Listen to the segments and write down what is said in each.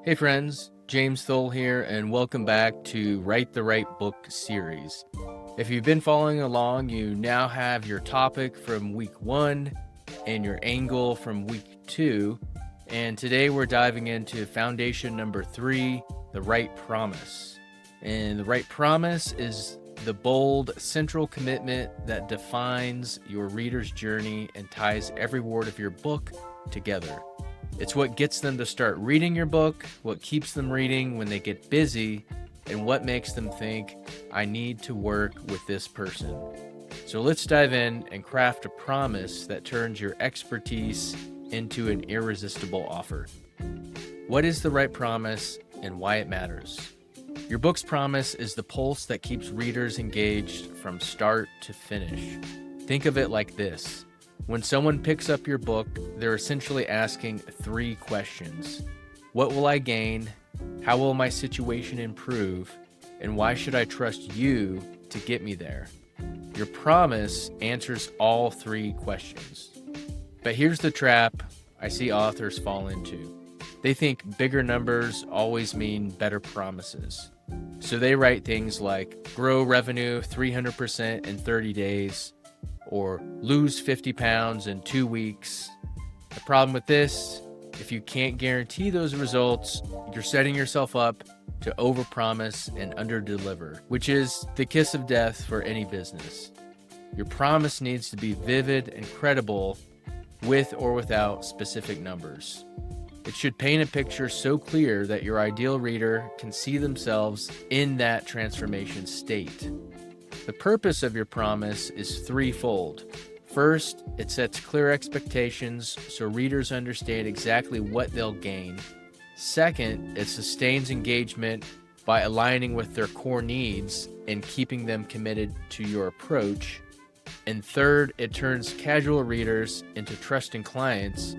Hey friends, James Thole here, and welcome back to Write the Right Book series. If you've been following along, you now have your topic from week 1 and your angle from week 2, and today we're diving into foundation number 3, the right promise. And the right promise is the bold central commitment that defines your reader's journey and ties every word of your book together. It's what gets them to start reading your book, what keeps them reading when they get busy, and what makes them think, I need to work with this person. So let's dive in and craft a promise that turns your expertise into an irresistible offer. What is the right promise and why it matters? Your book's promise is the pulse that keeps readers engaged from start to finish. Think of it like this. When someone picks up your book, they're essentially asking 3 questions. What will I gain? How will my situation improve? And why should I trust you to get me there? Your promise answers all 3 questions. But here's the trap I see authors fall into. They think bigger numbers always mean better promises. So they write things like grow revenue 300% in 30 days, or lose 50 pounds in 2 weeks. The problem with this, if you can't guarantee those results, you're setting yourself up to overpromise and underdeliver, which is the kiss of death for any business. Your promise needs to be vivid and credible with or without specific numbers. It should paint a picture so clear that your ideal reader can see themselves in that transformation state. The purpose of your promise is threefold. First, it sets clear expectations so readers understand exactly what they'll gain. Second, it sustains engagement by aligning with their core needs and keeping them committed to your approach. And third, it turns casual readers into trusting clients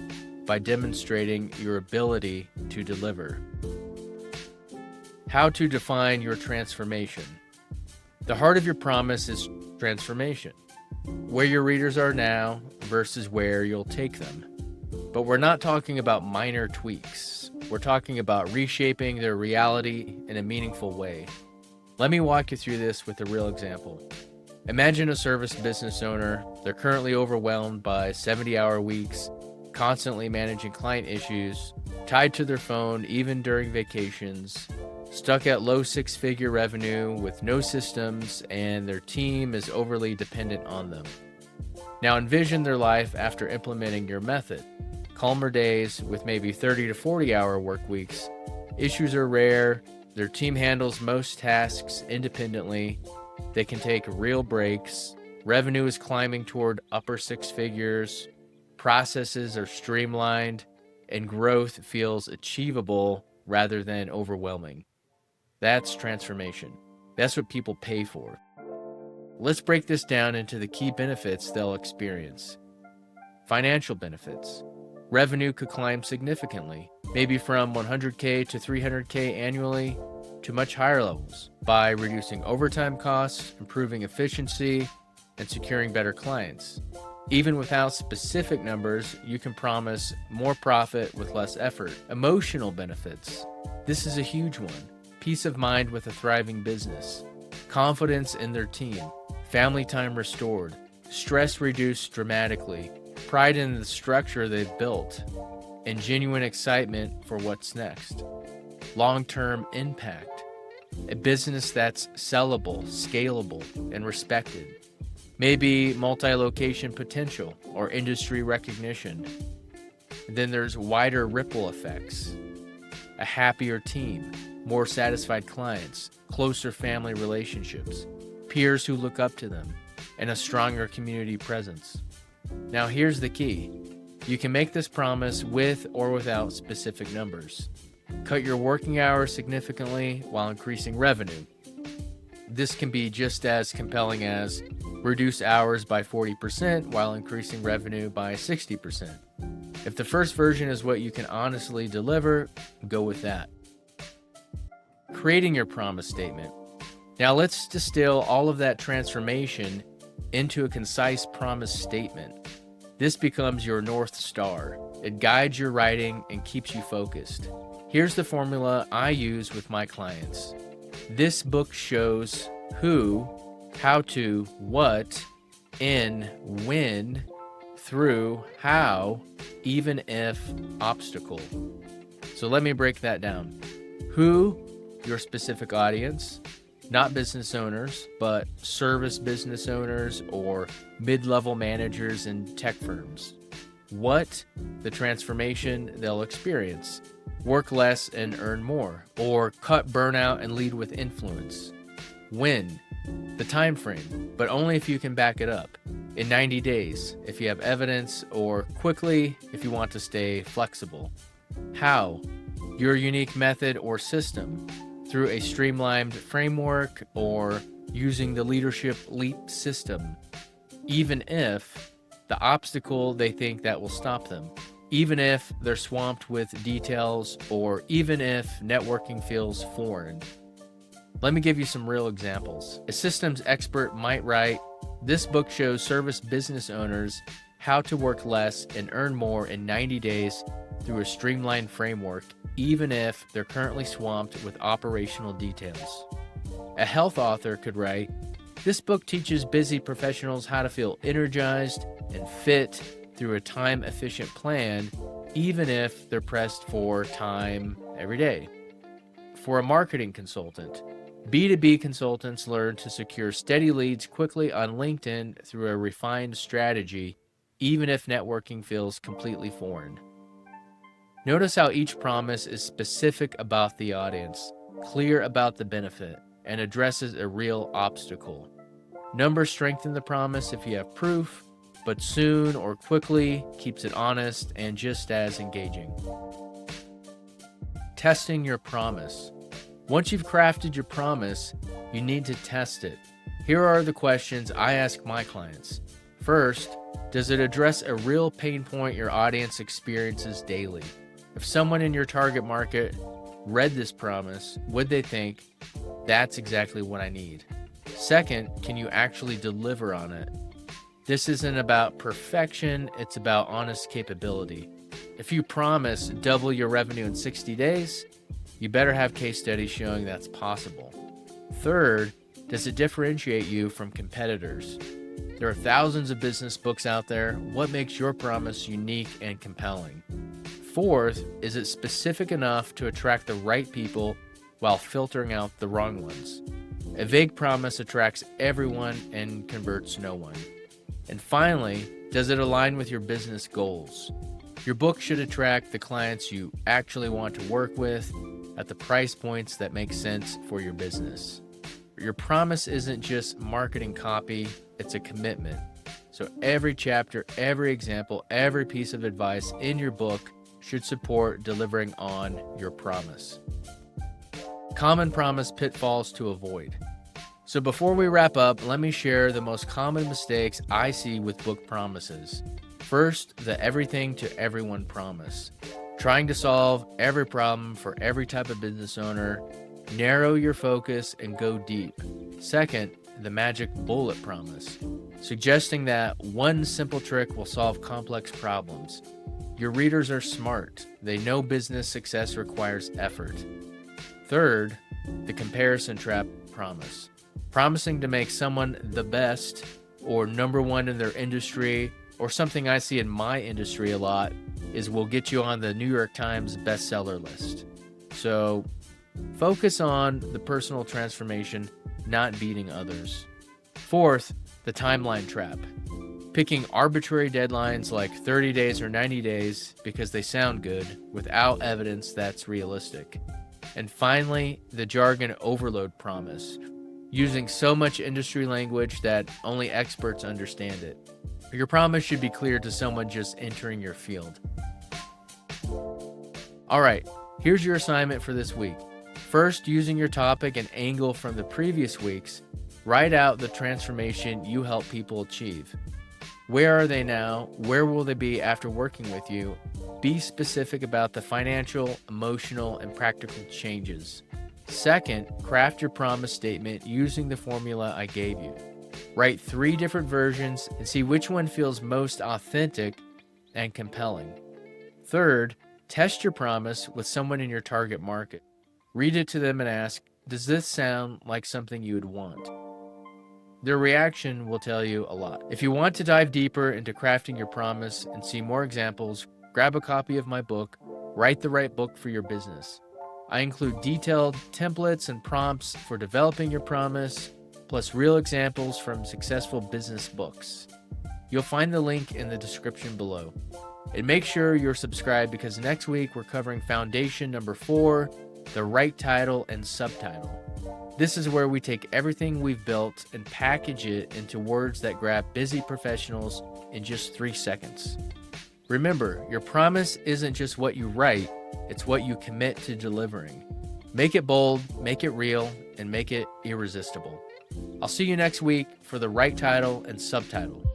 by demonstrating your ability to deliver. How to define your transformation. The heart of your promise is transformation, where your readers are now versus where you'll take them. But we're not talking about minor tweaks. We're talking about reshaping their reality in a meaningful way. Let me walk you through this with a real example. Imagine a service business owner. They're currently overwhelmed by 70-hour weeks, constantly managing client issues, tied to their phone even during vacations, stuck at low 6-figure revenue with no systems, and their team is overly dependent on them. Now envision their life after implementing your method. Calmer days with maybe 30 to 40-hour work weeks. Issues are rare. Their team handles most tasks independently. They can take real breaks. Revenue is climbing toward upper 6 figures. Processes are streamlined, and growth feels achievable rather than overwhelming. That's transformation. That's what people pay for. Let's break this down into the key benefits they'll experience. Financial benefits. Revenue could climb significantly, maybe from 100K to 300K annually to much higher levels by reducing overtime costs, improving efficiency, and securing better clients. Even without specific numbers, you can promise more profit with less effort. Emotional benefits. This is a huge one. Peace of mind with a thriving business, confidence in their team, family time restored, stress reduced dramatically, pride in the structure they've built, and genuine excitement for what's next. Long-term impact, a business that's sellable, scalable, and respected. Maybe multi-location potential or industry recognition. And then there's wider ripple effects, a happier team, more satisfied clients, closer family relationships, peers who look up to them, and a stronger community presence. Now here's the key. You can make this promise with or without specific numbers. Cut your working hours significantly while increasing revenue. This can be just as compelling as reduce hours by 40% while increasing revenue by 60%. If the first version is what you can honestly deliver, go with that. Creating your promise statement. Now let's distill all of that transformation into a concise promise statement. This becomes your North Star. It guides your writing and keeps you focused. Here's the formula I use with my clients. This book shows who, how to, what, in, when, through, how, even if, obstacle. So let me break that down. Who, your specific audience, not business owners, but service business owners or mid-level managers in tech firms. What, the transformation they'll experience. Work less and earn more, or cut burnout and lead with influence. When, the time frame, but only if you can back it up. In 90 days, if you have evidence, or quickly if you want to stay flexible. How, your unique method or system, through a streamlined framework or using the Leadership Leap system. Even if, the obstacle they think that will stop them. Even if they're swamped with details, or even if networking feels foreign. Let me give you some real examples. A systems expert might write, "This book shows service business owners how to work less and earn more in 90 days through a streamlined framework, even if they're currently swamped with operational details." A health author could write, "This book teaches busy professionals how to feel energized and fit through a time-efficient plan, even if they're pressed for time every day." For a marketing consultant, B2B consultants learn to secure steady leads quickly on LinkedIn through a refined strategy, even if networking feels completely foreign. Notice how each promise is specific about the audience, clear about the benefit, and addresses a real obstacle. Numbers strengthen the promise if you have proof, but soon or quickly keeps it honest and just as engaging. Testing your promise. Once you've crafted your promise, you need to test it. Here are the questions I ask my clients. First, does it address a real pain point your audience experiences daily? If someone in your target market read this promise, would they think, "That's exactly what I need"? Second, can you actually deliver on it? This isn't about perfection, it's about honest capability. If you promise double your revenue in 60 days, you better have case studies showing that's possible. Third, does it differentiate you from competitors? There are thousands of business books out there. What makes your promise unique and compelling? Fourth, is it specific enough to attract the right people while filtering out the wrong ones? A vague promise attracts everyone and converts no one. And finally, does it align with your business goals? Your book should attract the clients you actually want to work with at the price points that make sense for your business. Your promise isn't just marketing copy, it's a commitment. So every chapter, every example, every piece of advice in your book should support delivering on your promise. Common promise pitfalls to avoid. So before we wrap up, let me share the most common mistakes I see with book promises. First, the everything to everyone promise. Trying to solve every problem for every type of business owner. Narrow your focus and go deep. Second, the magic bullet promise. Suggesting that one simple trick will solve complex problems. Your readers are smart. They know business success requires effort. Third, the comparison trap promise. Promising to make someone the best or number one in their industry, or something I see in my industry a lot, is we'll get you on the New York Times bestseller list. So focus on the personal transformation, not beating others. Fourth, the timeline trap. Picking arbitrary deadlines like 30 days or 90 days because they sound good without evidence that's realistic. And finally, the jargon overload promise. Using so much industry language that only experts understand it. Your promise should be clear to someone just entering your field. All right, here's your assignment for this week. First, using your topic and angle from the previous weeks, write out the transformation you help people achieve. Where are they now? Where will they be after working with you? Be specific about the financial, emotional, and practical changes. Second, craft your promise statement using the formula I gave you. Write 3 different versions and see which one feels most authentic and compelling. Third, Test your promise with someone in your target market. Read it to them and ask, does this sound like something you would want? Their reaction will tell you a lot. If you want to dive deeper into crafting your promise and see more examples, grab a copy of my book, Write the Right Book for Your Business. I include detailed templates and prompts for developing your promise, plus real examples from successful business books. You'll find the link in the description below. And make sure you're subscribed because next week we're covering foundation number 4, the right title and subtitle. This is where we take everything we've built and package it into words that grab busy professionals in just 3 seconds. Remember, your promise isn't just what you write, it's what you commit to delivering. Make it bold, make it real, and make it irresistible. I'll see you next week for the right title and subtitle.